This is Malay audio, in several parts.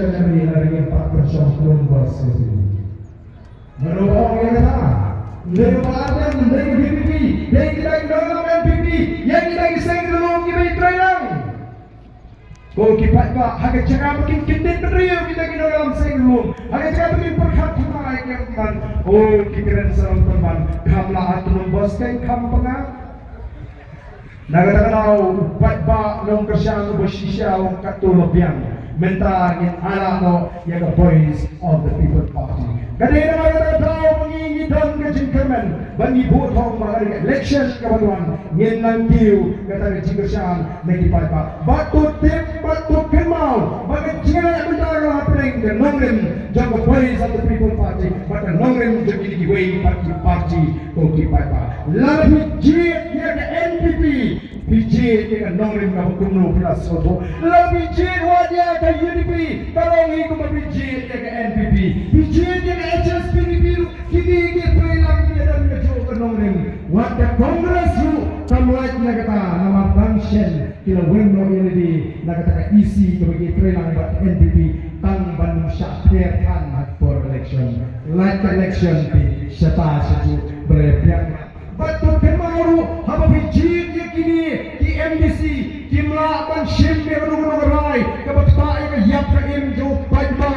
election ini dari 4% kelompok itu. Menurut yang kata, dari partai, dari PPP, dari kita dalam NPP, yang kita iseng dalam kita training. Kau kipat ba, harga cakap makin kendit beriu kita dalam senglum, harga cakap makin perkat naik kan. Oh, kikiran serang teman, kamlah atunum bos kan kam pengah. Nagatakanau pat ba long kasyang bersisya ang katulobyan mentangin ala mo yung voice of the people party. Kanina nagatakanau mangingidon ka jingkaman bangibutong mga election kabatuan ngin lang kiw katang jingkasyang nagipat ba. Batu tip, batu kemau magajingay ang mentang happening the nongrim yung voice of the people party but the nongrim yung inigiway party kung kipat ba. Lahat jit yung NPP Bijit dengan nongrim na hukumno plus soto. Lalu bijit wajah ke UDP. Talongi ko mabijit ke NPP. Bijit ke HSPDP. Kini ke prelang niya dan kejo ke nongrim. Wajah Kongres ru kamuat na kata nama function kila wingno ini di na kata isi ke prelang buat NPP. Tang Bandung Syakir kan for election. Like election di syata seju berlebihan. Batu kemaru haba bijit kini ki MDC ki melakukan shimbe menunggu rai kebetulan ke yap ke imjo paiba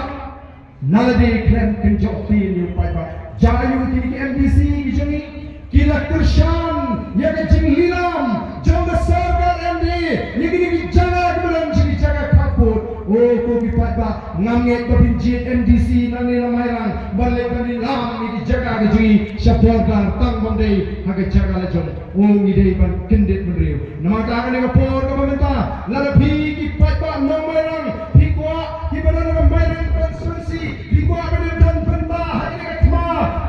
nalade klan kenjok tin paiba jayu kini ki MDC kijoni kila kershan ya ke jing lilam jong sarkar MD ni kini ki jaga kebelan jing jaga kaput oh ko ki paiba ngamget babinjit MDC nani lamairang balik dari lam ni jaga ke jing syabwargar tang bondei haga jaga lajong oh ngidei ban kendit menriu nama tangan dengan por ke pemerintah lalu pigi paiba nomerang pikwa kibana dengan bayan konstitusi pikwa dengan dan benda hari dengan kma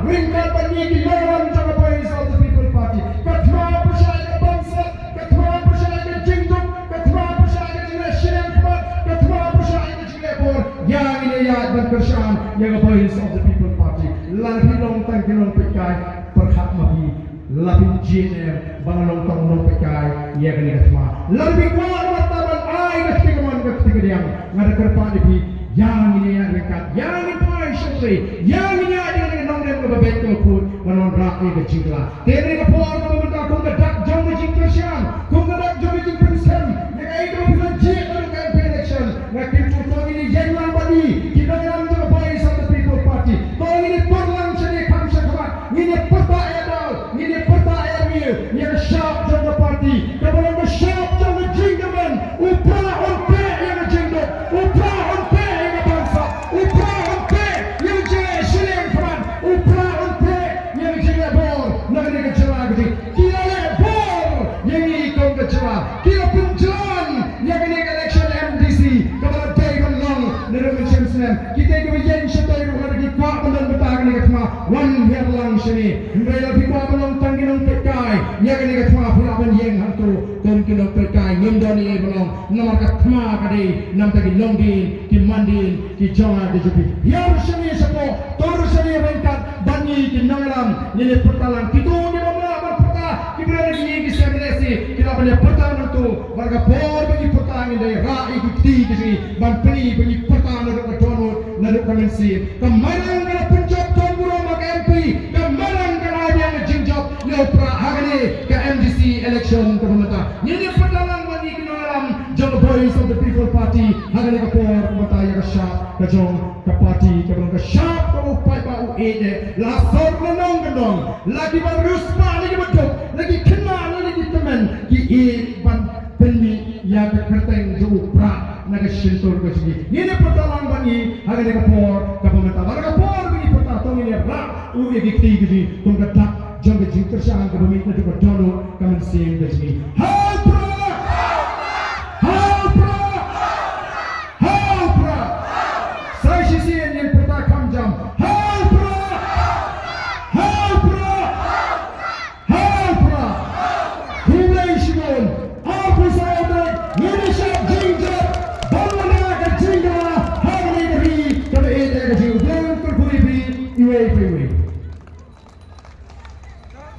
ringkat bani di nomerang jaga voice of the people party katma percaya bangsa katma percaya jingduk katma percaya national kma katma percaya jinglepor yang ini ya dan kersan jaga voice of the people party lalu hilong tangkilong pekai perhak mahi labing GNM bangalong tong pekai ia kini kasma labing kuat martaban ay ketiga diam ngada kerpa di yang ini yang dekat yang ini pai syukri yang ini ada dengan nongdem ke babet ke put manon rakyat ke jingla teri ke por ke pemerintah kung kedak jom ke jing kersian kung kedak jom ke jing prinsem yang ay ke bilang jik ke KMP election ngakim putong ini yang lang badi kita dalam juga voice of the people party tong ini porlang sini kamsa kamat ini peta edal ini peta air yang sharp jangka party kemudian ke sharp jangka jinggaman upah onpe yang jingdok upah onpe yang bangsa upah onpe yang jingga siling kaman upah onpe yang jingga bor negeri kecewa gede kira bor yang ikut kecewa kira penjalan yang ini election MDC kemudian Dagon Long negeri Simpson kita itu yang setai rumah lagi kuat dan bertahan dengan semua one year lang sini mereka lebih kuat belum tangginang terkai yang ini semua pulapan yang hantu tangginang terkai nyemdoni belum nomor katma kadi nam tagi longdin ki mandin ki jangan dijupi yang sini sepo terus sini rengkat bani ki nangalam ini pertalang kita ni melawan peta kita berada di Indonesia kita punya pertahanan tu warga por bagi pertahanan dari rai kita di sini bantri bagi pertahanan untuk donor naduk kamensi kemarin kalau penjab tuan guru mak MP kemarin kalau ada yang jinjab leopra hari ke MDC election ke pemerintah ini pertahanan bagi kita dalam jauh voice of the people party hari ke por pemerintah yang syap ke jong ke party ke belum ke syap ke upai bau ede lasor lenong gendong lagi barus pa lagi betul lagi kenal lagi teman ki ban penni yang kerteng jauh pra naga shintor ke sini ini pertahanan bagi hari ke por ke pemerintah hari ke por bagi pertahanan ini rak uye dikti gini tunggu tak jangka jingker syang ke pemerintah juga donor kamen sing ke sini